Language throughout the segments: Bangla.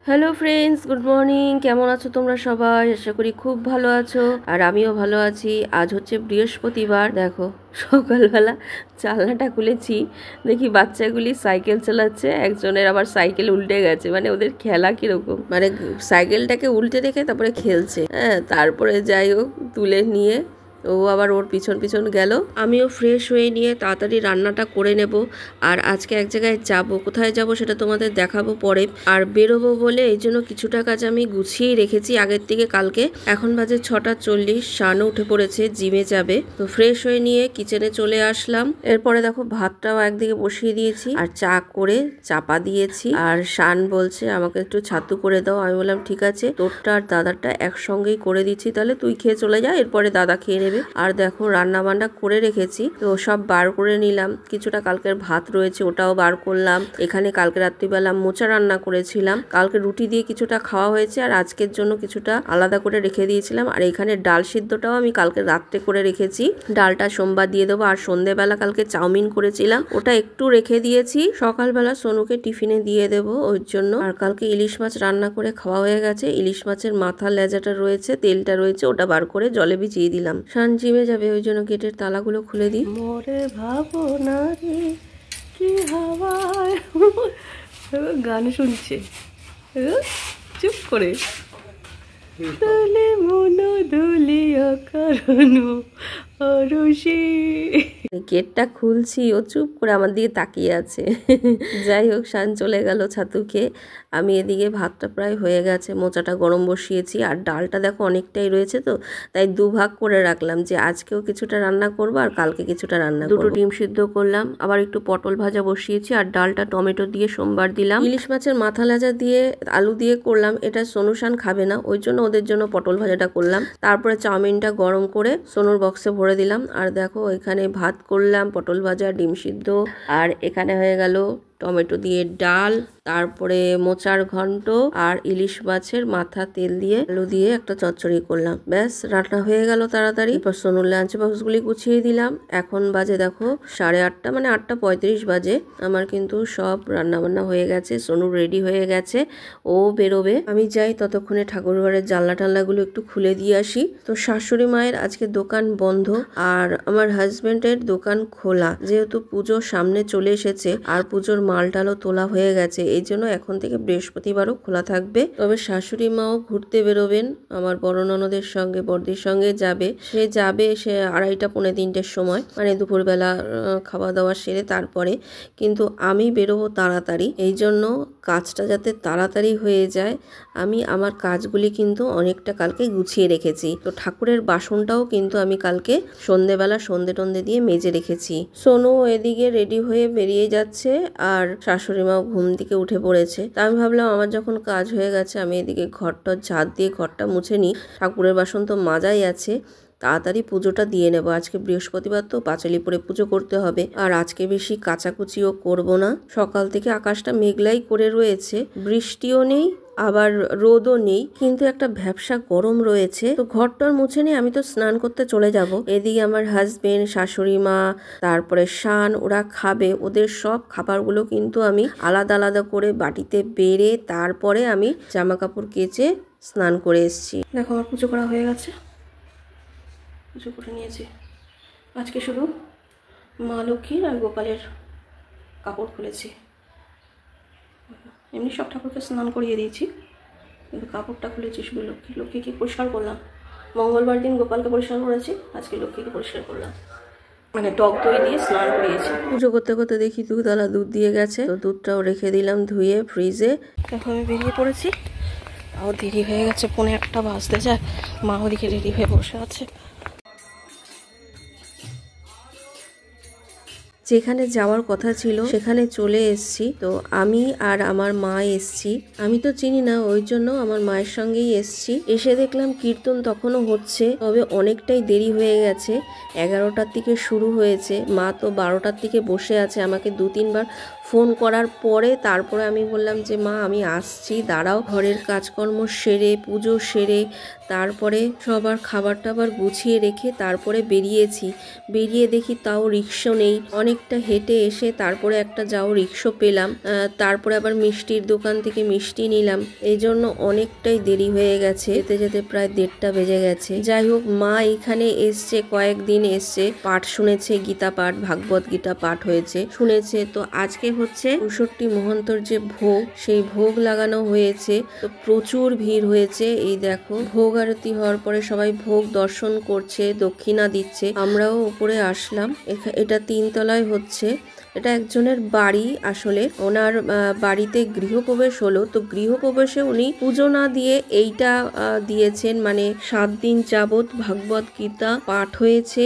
Hello friends, good morning. কেমন আছো তোমরা সবাই? আশা করি খুব ভালো আছো, আর আমিও ভালো আছি। আজ হচ্ছে বৃহস্পতিবার। দেখো সকালবেলা জানলাটা খুলেছি, দেখি বাচ্চাগুলি সাইকেল চালাচ্ছে। একজনের আবার সাইকেল উল্টে গেছে, মানে ওদের খেলা কিরকম, মানে সাইকেলটাকে উল্টে রেখে তারপরে খেলছে। হ্যাঁ, তারপরে যাই হোক তুলে নিয়ে ও আবার ওর পিছন পিছন গেল। আমিও ফ্রেশ হয়ে নিয়ে তাড়াতাড়ি রান্নাটা করে নেব। আর আজকে এক জায়গায় যাব, কোথায় যাব সেটা তোমাদের দেখাবো পরে। আর বেরোবো বলে এই জন্য কিছুটা কাজ আমি গুছিয়েই রেখেছি আগের থেকে কালকে। এখন বাজে 6:40, শানও উঠে পড়েছে, জিমে যাবে। তো ফ্রেশ হয়ে নিয়ে কিচেনে চলে আসলাম। এরপরে দেখো ভাতটাও একদিকে বসিয়ে দিয়েছি আর চা করে চাপা দিয়েছি। আর শান বলছে আমাকে একটু ছাতু করে দাও। আমি বললাম ঠিক আছে, তোরটা আর দাদারটা একসঙ্গেই করে দিচ্ছি, তাহলে তুই খেয়ে চলে যা, এরপরে দাদা খেয়ে নেবে। আর দেখো রান্না বান্না করে রেখেছি, তো সব বার করে নিলাম। কিছুটা কালকের ভাত রয়েছে, ওটাও বার করলাম। এখানে কালকে রাত্রিবেলা মোচা রান্না করেছিলাম, কালকে রুটি দিয়ে কিছুটা খাওয়া হয়েছে, আর আজকের জন্য কিছুটা আলাদা করে রেখে দিয়েছিলাম। আর এখানে ডাল সিদ্ধটাও আমি কালকে রাত্রে করে রেখেছি, ডালটা সোমবার দিয়ে দেবো। আর সন্ধেবেলা কালকে চাউমিন করেছিলাম, ওটা একটু রেখে দিয়েছি, সকালবেলা সোনুকে টিফিনে দিয়ে দেবো ওই জন্য। আর কালকে ইলিশ মাছ রান্না করে খাওয়া হয়ে গেছে। ইলিশ মাছের মাথা লেজাটা রয়েছে, তেলটা রয়েছে, ওটা বার করে জলে ভিজিয়ে দিলাম। শান জিমে যাবে, ওই জন্য গেটের তালাগুলো খুলে দিই। মোরে ভাবনা রে কি হাওয়ায়, গান শুনছে চুপ করে। তালে মনো দলিয়া কারণ অরুষি। গেটটা খুলছি, ও চুপ করে আমার দিকে তাকিয়ে আছে। যাই হোক, শান চলে গেল ছাতু খেয়ে। আমি এদিকে ভাতটা প্রায় হয়ে গেছে, মোচাটা গরম বসিয়েছি। আর ডালটা দেখো অনেকটাই রয়েছে, তো তাই দুভাগ করে রাখলাম, যে আজকেও কিছুটা রান্না করবো আর কালকে কিছুটা রান্না করবো। দুটো ডিম সিদ্ধ করলাম, আবার একটু পটল ভাজা বসিয়েছি। আর ডালটা টমেটো দিয়ে সোমবার দিলাম। ইলিশ মাছের মাথা লেজা দিয়ে আলু দিয়ে করলাম, এটা সোনু শান খাবে না, ওই জন্য ওদের জন্য পটল ভাজাটা করলাম। তারপরে চাউমিনটা গরম করে সোনুর বক্সে ভরে দিলাম। আর দেখো এখানে ভাত করলাম, পটল ভাজা, ডিম সিদ্ধ, আর এখানে হয়ে গেল টমেটো দিয়ে ডাল, তারপরে মোচার ঘন্ট, আর ইলিশ মাছের মাথা তেল দিয়ে আলু দিয়ে একটা চচ্চড়ি করলাম। ব্যাস রান্না হয়ে গেল তাড়াতাড়ি। এরপর সোনুর লাঞ্চ বক্সগুলি গুছিয়ে দিলাম। এখন বাজে দেখো 8:30, মানে 8:35 বাজে। আমার কিন্তু সব রান্না বান্না হয়ে গেছে, সোনু রেডি হয়ে গেছে, ও বেরোবে। আমি যাই, ততক্ষণে ঠাকুরঘরের জানলা টানলাগুলো একটু খুলে দিয়ে আসি। তো শাশুড়ি মায়ের আজকে দোকান বন্ধ, আর আমার হাজবেন্ডের দোকান খোলা, যেহেতু পুজো সামনে চলে এসেছে আর পুজোর মালটালও তোলা হয়ে গেছে, এই জন্য এখন থেকে বৃহস্পতিবারও খোলা থাকবে। তবে শাশুড়ি মাও ঘুরতে বেরোবেন, আমার বড় ননদের সঙ্গে, বড়দির সঙ্গে যাবে। সে 2:30 পৌনে 3টের সময়, মানে দুপুরবেলা খাওয়া দাওয়া সেরে তারপরে। কিন্তু আমি বেরোবো তাড়াতাড়ি, এই জন্য কাজটা যাতে তাড়াতাড়ি হয়ে যায়, আমি আমার কাজগুলি কিন্তু অনেকটা কালকে গুছিয়ে রেখেছি। তো ঠাকুরের বাসনটাও কিন্তু আমি কালকে সন্ধেবেলা সন্ধে টন্ধে দিয়ে মেজে রেখেছি। সোনু এদিকে রেডি হয়ে বেরিয়ে যাচ্ছে, আর শাশুড়ি মাও ঘুম থেকে উঠে পড়েছে। তা আমি ভাবলাম আমার যখন কাজ হয়ে গেছে, আমি এদিকে ঘরটা ঝাড় দিয়ে ঘরটা মুছে নিই, ঠাকুরের বাসন তো মাজাই আছে, তাড়াতাড়ি পুজোটা দিয়ে নেব। আজকে বৃহস্পতিবার, তো পাঁচালি পরে পুজো করতে হবে। আর আজকে বেশি কাচাকুচিও করব না, সকাল থেকে আকাশটা মেঘলাই করে রয়েছে, বৃষ্টিও নেই আবার রোদও নেই, কিন্তু একটা ভ্যাপসা গরম রয়েছে। তো ঘরটার মুছে নিয়ে আমি তো স্নান করতে চলে যাব। এদিকে আমার হাজবেন্ড, শাশুড়ি মা, তারপরে শান, ওরা খাবে। ওদের সব খাবারগুলো কিন্তু আমি আলাদা আলাদা করে বাটিতে বেড়ে তারপরে আমি জামা কাপড় কেচে স্নান করে এসেছি। দেখো আমার পুজো করা হয়ে গেছে, পুজো করে নিয়েছি। আজকে শুধু মা লক্ষ্মীর আর গোপালের কাপড় খুলেছি, এমনি সব ঠাকুরকে স্নান করিয়ে দিয়েছি, কিন্তু কাপড়টা খুলেছি শুধু লক্ষ্মীকে পরিষ্কার করলাম। মঙ্গলবার দিন গোপালকে পরিষ্কার করেছি, আজকে লক্ষ্মীকে পরিষ্কার করলাম, মানে টক দই দিয়ে স্নান করিয়েছি। পুজো করতে করতে দেখি দুধওয়ালা দুধ দিয়ে গেছে, তো দুধটাও রেখে দিলাম ধুয়ে ফ্রিজে। এখন আমি বেরিয়ে পড়েছি, তাও দেরি হয়ে গেছে, 1:45 বাজতে যায়। মা ওদিকে রেডি হয়ে বসে আছে। যেখানে যাওয়ার কথা ছিল সেখানে চলে এসেছি। তো আমি আর আমার মা এসছি, আমি তো চিনি না, ওই জন্য আমার মায়ের সঙ্গেই এসছি। এসে দেখলাম কীর্তন তখনও হচ্ছে, তবে অনেকটাই দেরি হয়ে গেছে, 11টার দিকে শুরু হয়েছে। মা তো 12টার দিকে বসে আছে, আমাকে 2-3বার ফোন করার পরে তারপরে আমি বললাম যে মা আমি আসছি, দাঁড়াও। ঘরের কাজকর্ম সেরে, পুজো সেরে, তারপরে সবার খাবার টাবার গুছিয়ে রেখে তারপরে বেরিয়েছি। বেরিয়ে দেখি তাও রিক্সা নেই, অনেক অনেকটা হেঁটে এসে তারপরে একটা যাও রিক্সা পেলাম, তারপরে আবার মিষ্টির দোকান থেকে মিষ্টি নিলাম, এই জন্য অনেকটাই দেরি হয়ে গেছে, যেতে যেতে প্রায় 1:30 বেজে গেছে। যাই হোক, মা এখানে এসছে, কয়েকদিন এসছে, পাঠ শুনেছে, গীতা পাঠ, ভাগবত গীতা পাঠ হয়েছে, শুনেছে। তো আজকে হচ্ছে 64 মহন্তর যে ভোগ, সেই ভোগ লাগানো হয়েছে, তো প্রচুর ভিড় হয়েছে। এই দেখো, ভোগ আরতি হওয়ার পরে সবাই ভোগ দর্শন করছে, দক্ষিণা দিচ্ছে। আমরাও উপরে আসলাম। এটা 3 তলায় হচ্ছে। এটা একজনের বাড়ি, আসলে ওনার বাড়িতে গৃহপ্রবেশ হলো, তো গৃহপ্রবেশে উনি পুজো না দিয়ে এইটা দিয়েছেন, মানে 7 দিন যাবৎ ভাগবত গীতা পাঠ হয়েছে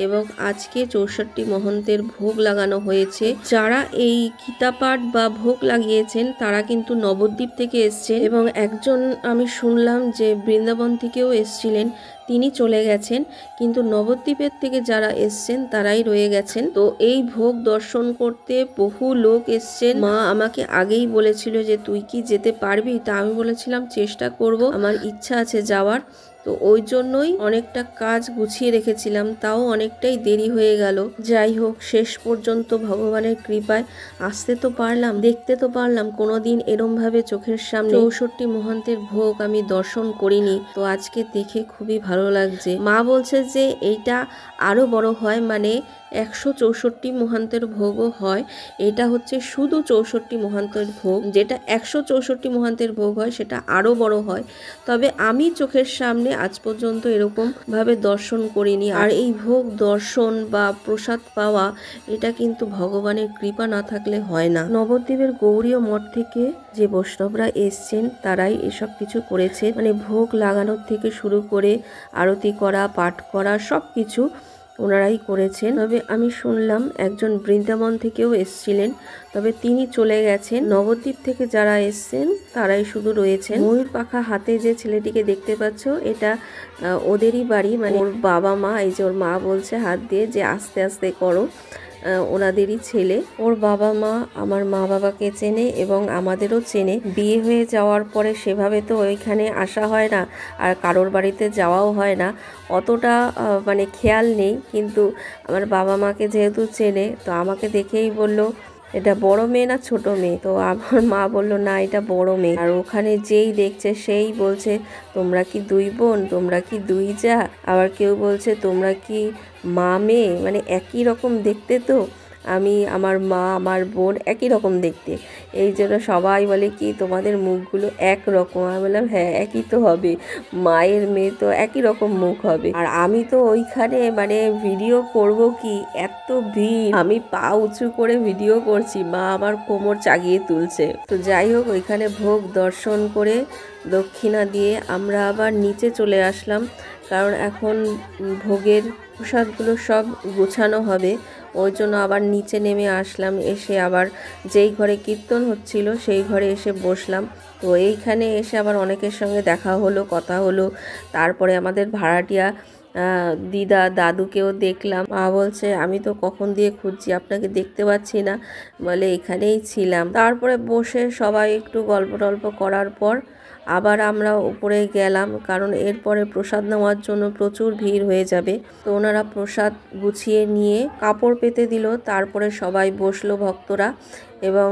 এবং আজকে 64 মহন্তের ভোগ লাগানো হয়েছে। যারা এই গীতা পাঠ বা ভোগ লাগিয়েছেন তারা কিন্তু নবদ্বীপ থেকে এসছেন এবং একজন আমি শুনলাম যে বৃন্দাবন থেকেও এসছিলেন, তিনি চলে গেছেন, কিন্তু নবদ্বীপের থেকে যারা এসছেন তারাই রয়ে গেছেন। তো এই ভোগ দর্শন করতে বহু লোক এসছেন। মা আমাকে আগেই বলেছিল যে তুই কি যেতে পারবি, তা আমি বলেছিলাম চেষ্টা করব, আমার ইচ্ছা আছে যাওয়ার। তো ওই জন্যই অনেকটা কাজ গুছিয়ে রেখেছিলাম, তাও অনেকটাই দেরি হয়ে গেল। যাই হোক, শেষ পর্যন্ত ভগবানের কৃপায় আসতে তো পারলাম, দেখতে তো পারলাম। কোনোদিন এরম ভাবে চোখের সামনে 64 মহন্তের ভোগ আমি দর্শন করিনি, তো আজকে দেখে খুবই ভালো লাগছে। মা বলছে যে এইটা আরো বড় হয়, মানে 164 মহান্তের ভোগও হয়। এটা হচ্ছে শুধু 64 মহান্তের ভোগ, যেটা 164 মহান্তের ভোগ হয় সেটা আরো বড় হয়। তবে আমি চোখের সামনে আজ পর্যন্ত এরকম ভাবে দর্শন করিনি। আর এই ভোগ দর্শন বা প্রসাদ পাওয়া, এটা কিন্তু ভগবানের কৃপা না থাকলে হয় না। নবদ্বীপের গৌড়ীয় মঠ থেকে যে বৈষ্ণবরা এসছেন তারাই এসব কিছু করেছে, মানে ভোগ লাগানোর থেকে শুরু করে আরতি করা, পাঠ করা, সব কিছু ওনারাই করেছেন। তবে আমি শুনলাম একজন বৃন্দাবন থেকেও এসছিলেন, তবে তিনি চলে গেছেন। নবদ্বীপ থেকে যারা এসছেন তারাই শুধু রয়েছেন। ময়ূর পাখা হাতে যে ছেলেটিকে দেখতে পাচ্ছ, এটা ওদেরই বাড়ি, মানে ওর বাবা মা, এই যে ওর মা বলছে হাত দিয়ে যে আস্তে আস্তে করো, ওনাদেরই ছেলে। ওর বাবা মা আমার মা বাবাকে চেনে এবং আমাদেরও চেনে। বিয়ে হয়ে যাওয়ার পরে সেভাবে তো ওইখানে আসা হয় না, আর কারোর বাড়িতে যাওয়াও হয় না, অতটা মানে খেয়াল নেই। কিন্তু আমার বাবা মাকে যেহেতু চেনে, তো আমাকে দেখেই বলল এটা বড় মেয়ে না ছোট মেয়ে, তো আমার মা বলল না এটা বড় মেয়ে। আর ওখানে যেই দেখছে সেই বলছে তোমরা কি 2 বোন, তোমরা কি 2 যা, আবার কেউ বলছে তোমরা কি মা মেয়ে, মানে একই রকম দেখতে। তো আমি, আমার মা, আমার বোন একই রকম দেখতে, এই জন্য সবাই বলে কি তোমাদের মুখগুলো একরকম। আমি বললাম হ্যাঁ একই তো হবে, মায়ের মেয়ে তো একই রকম মুখ হবে। আর আমি তো ওইখানে মানে ভিডিও করব কি, এত ভিড়, আমি পা উঁচু করে ভিডিও করছি, মা আমার কোমর চাগিয়ে তুলছে। তো যাই হোক, ওইখানে ভোগ দর্শন করে দক্ষিণা দিয়ে আমরা আবার নিচে চলে আসলাম, কারণ এখন ভোগের প্রসাদগুলো সব গোছানো হবে, ওই জন্য আবার নিচে নেমে আসলাম। এসে আবার যেই ঘরে কীর্তন হচ্ছিল সেই ঘরে এসে বসলাম। তো এইখানে এসে আবার অনেকের সঙ্গে দেখা হলো, কথা হলো। তারপরে আমাদের ভাড়াটিয়া দিদা দাদুকেও দেখলাম। মা বলছে আমি তো কখন দিয়ে খুঁজছি, আপনাকে দেখতে পাচ্ছি না, বলে এখানেই ছিলাম। তারপরে বসে সবাই একটু গল্প টল্প করার পর আবার আমরা উপরে গেলাম, কারণ এরপরে প্রসাদ নেওয়ার জন্য প্রচুর ভিড় হয়ে যাবে। তো ওনারা প্রসাদ গুছিয়ে নিয়ে কাপড় পেতে দিল, তারপরে সবাই বসলো ভক্তরা, এবং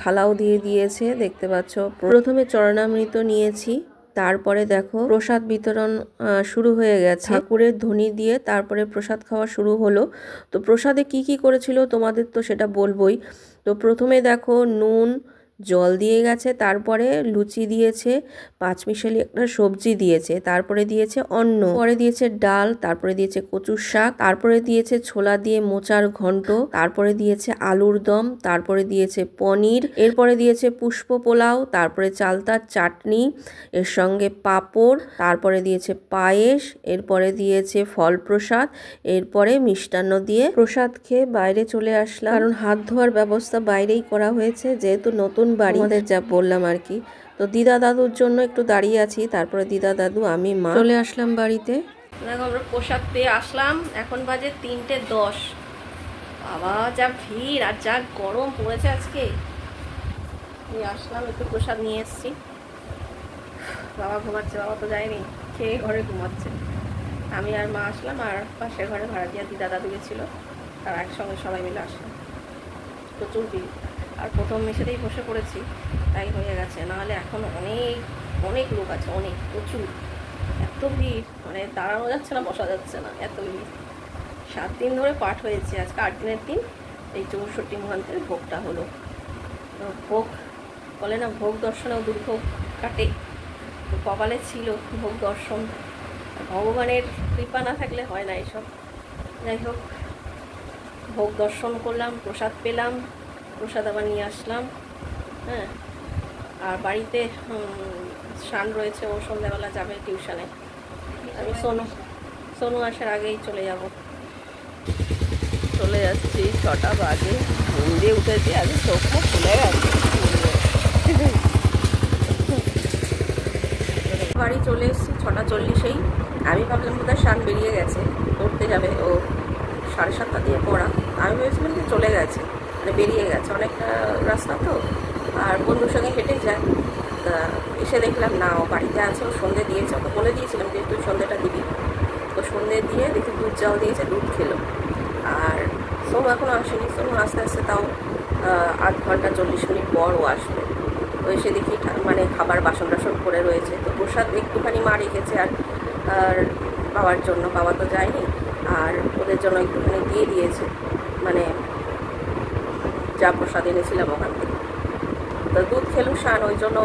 থালাও দিয়ে দিয়েছে দেখতে পাচ্ছ। প্রথমে চরণামৃত নিয়েছি, তারপরে দেখো প্রসাদ বিতরণ শুরু হয়ে গেছে। ঠাকুরের ধ্বনি দিয়ে তারপরে প্রসাদ খাওয়া শুরু হলো। তো প্রসাদে কি কি করেছিল তোমাদের তো সেটা বলবোই। তো প্রথমে দেখো নুন জল দিয়ে গেছে, তারপরে লুচি দিয়েছে, পাঁচমিশালি একটা সবজি দিয়েছে, তারপরে দিয়েছে অন্ন, পরে দিয়েছে ডাল, তারপরে দিয়েছে কচুর শাক, তারপরে দিয়েছে ছোলা দিয়ে মোচার ঘন্ট, তারপরে দিয়েছে আলুর দম, তারপরে দিয়েছে পনির, এরপরে দিয়েছে পুষ্প পোলাও, তারপরে চালতার চাটনি, এর সঙ্গে পাঁপড়, তারপরে দিয়েছে পায়েস, এরপরে দিয়েছে ফল প্রসাদ, এরপরে মিষ্টান্ন দিয়ে প্রসাদ খেয়ে বাইরে চলে আসলাম, কারণ হাত ধোয়ার ব্যবস্থা বাইরেই করা হয়েছে, যেহেতু নতুন বাড়ি, আমাদের যা বললাম আর কি। তো দিদা দাদুর জন্য একটু দাঁড়িয়ে আছি, তারপরে দিদা দাদু আমি মা চলে আসলাম বাড়িতে। দেখো আমরা প্রসাদ পেয়ে আসলাম, এখন বাজে 3:10। বাবা যা ভিড় আর যা গরম পড়েছে আজকে। আসলাম একটু প্রসাদ নিয়ে এসছি। বাবা ঘুমাচ্ছে, বাবা তো যায়নি, খেয়ে ঘরে ঘুমাচ্ছে। আমি আর মা আসলাম, আর পাশের ঘরে ভাড়াটিয়া দিদা দাদু গেছিল, আর একসঙ্গে সবাই মিলে আসলাম, প্রচুর ভিড়। আর প্রথম মেসেতেই বসে পড়েছি, তাই হয়ে গেছে, নাহলে এখন অনেক অনেক লোক আছে, অনেক প্রচুর, এত ভিড় মানে দাঁড়ানো যাচ্ছে না, বসা যাচ্ছে না, এত ভিড়। 7 দিন ধরে পাঠ হয়েছে, আজকে 8 দিনের দিন এই 64 মহান্তের ভোগটা হলো। ভোগ বলে না, ভোগ দর্শনেও দুর্ভোগ কাটে, তো কপালে ছিল ভোগ দর্শন। ভগবানের কৃপা না থাকলে হয় না এসব। যাই হোক, ভোগ দর্শন করলাম, প্রসাদ পেলাম, প্রসাদ আবার নিয়ে আসলাম। হ্যাঁ, আর বাড়িতে শান রয়েছে, ও সন্ধ্যাবেলা যাবে টিউশনে। আমি সোনু আসার আগেই চলে যাচ্ছি। 6টা বাজে, ঘুম দিয়ে উঠেছি, আজ চোখ মুখ খুলে গেছে। বাড়ি চলে এসেছি 6টা 40-এই। আমি ভাবলাম বোধহয় শান বেরিয়ে গেছে, পড়তে যাবে, ও 7:30 দিয়ে পড়া। আমি ভেবেছিলাম যে চলে গেছে, মানে বেরিয়ে গেছে, অনেকটা রাস্তা তো, আর বন্ধুর সঙ্গে হেঁটে যায়। তা এসে দেখলাম না, ও বাড়িতে আছে, ও সন্ধে দিয়েছে, ওকে বলে দিয়েছিলাম যে তুই সন্ধেটা দিবি। তো সন্ধে দিয়ে দেখি দুধ জাল দিয়েছে, দুধ খেলো। আর সোনু এখনও আসেনি, সোনু আস্তে আস্তে তাও 8 ঘন্টা 40 মিনিট পর ও আসবে। তো এসে দেখি মানে খাবার বাসন টাসন করে রয়েছে। তো প্রসাদ একটুখানি মা রেখেছে আর বাবার জন্য, বাবা তো যায়নি, আর ওদের জন্য একটুখানি দিয়ে দিয়েছে, মানে যা প্রসাদ এনেছিলাম ওখান থেকে। তো দুধ খেলো শান, ওই জন্য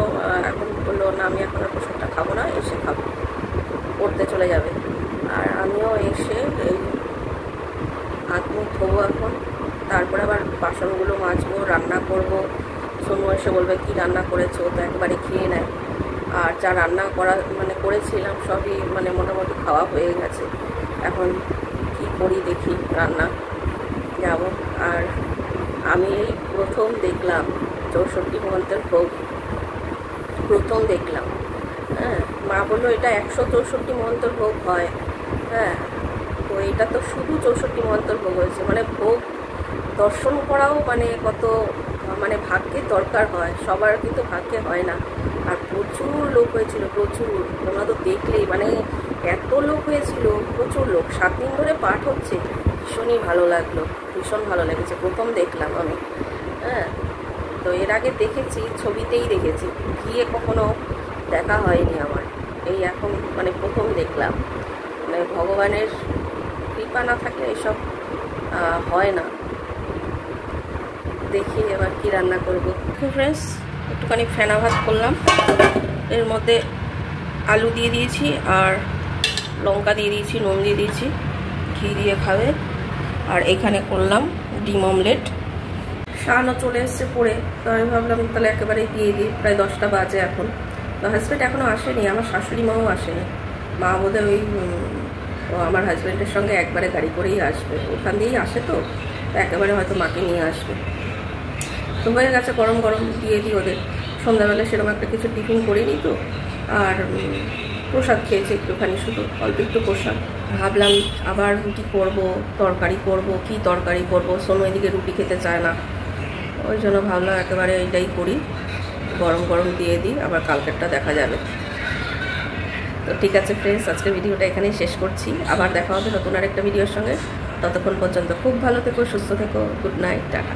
এখন বললো না আমি এখন আর প্রসাদটা খাবো না, এসে খাবো, পড়তে চলে যাবে। আর আমিও এসে এই হাত মুখ ধোবো এখন, তারপরে আবার বাসনগুলো মাজবো, রান্না করব। সোনু এসে বলবে কি রান্না করেছো, তো একবারে খেয়ে নেয়। আর যা রান্না মানে করেছিলাম সবই মানে মোটামুটি খাওয়া হয়ে গেছে। এখন কি করি দেখি, রান্না যাব। আর আমি এই প্রথম দেখলাম 64 মহান্তের ভোগ, প্রথম দেখলাম। হ্যাঁ, মা বললো এটা 164 মহান্তের ভোগ হয়। হ্যাঁ, তো এটা তো শুধু 64 মহান্তের ভোগ হয়েছে, মানে ভোগ দর্শন করাও মানে কত মানে ভাগ্যের দরকার হয়, সবার কিন্তু ভাগ্যে হয় না। আর প্রচুর লোক হয়েছিল, প্রচুর, তোমরা তো দেখলেই, মানে এত লোক হয়েছিল, প্রচুর লোক। 7 দিন ধরে পাঠ হচ্ছে, ভীষণই ভালো লাগলো, ভীষণ ভালো লেগেছে, প্রথম দেখলাম আমি। হ্যাঁ, তো এর আগে দেখেছি, ছবিতেই দেখেছি, গিয়ে কখনো দেখা হয়নি আমার, এই এখন মানে প্রথম দেখলাম। মানে ভগবানের কৃপা না থাকলে এসব হয় না। দেখি এবার কি রান্না করবো। ফ্রেন্ডস, একটুখানি ফেনা ভাত করলাম, এর মধ্যে আলু দিয়ে দিয়েছি আর লঙ্কা দিয়ে দিয়েছি, নুন দিয়ে দিয়েছি, ঘি দিয়ে খাবে। আর এখানে করলাম ডিম অমলেট। শানও চলে এসছে পড়ে, তো আমি ভাবলাম তাহলে একেবারেই দিয়ে দিই, প্রায় 10টা বাজে এখন। তো হাজব্যান্ড এখনও আসেনি, আমার শাশুড়ি মাও আসেনি। মা বোধহয় ওই আমার হাজব্যান্ডের সঙ্গে একবারে গাড়ি করেই আসবে, ওখান দিয়েই আসে, তো একেবারে হয়তো মাকে নিয়ে আসবে। তো হয়ে গেছে, গরম গরম দিয়ে দিই ওদের। সন্ধ্যাবেলা সেরকম একটা কিছু টিফিন করিনি তো, আর প্রসাদ খেয়েছে একটুখানি, শুধু অল্প একটু প্রসাদ। ভাবলাম আবার রুটি করব, তরকারি করব, কি তরকারি করব, সোনু এদিকে রুটি খেতে চায় না, ওই জন্য ভাবলাম একেবারে এইটাই করি, গরম গরম দিয়ে দিই, আবার কালকেরটা দেখা যাবে। তো ঠিক আছে ফ্রেন্ডস, আজকের ভিডিওটা এখানেই শেষ করছি, আবার দেখা হবে নতুন আরেকটা ভিডিওর সঙ্গে। ততক্ষণ পর্যন্ত খুব ভালো থেকো, সুস্থ থেকো, গুড নাইট, টাটা।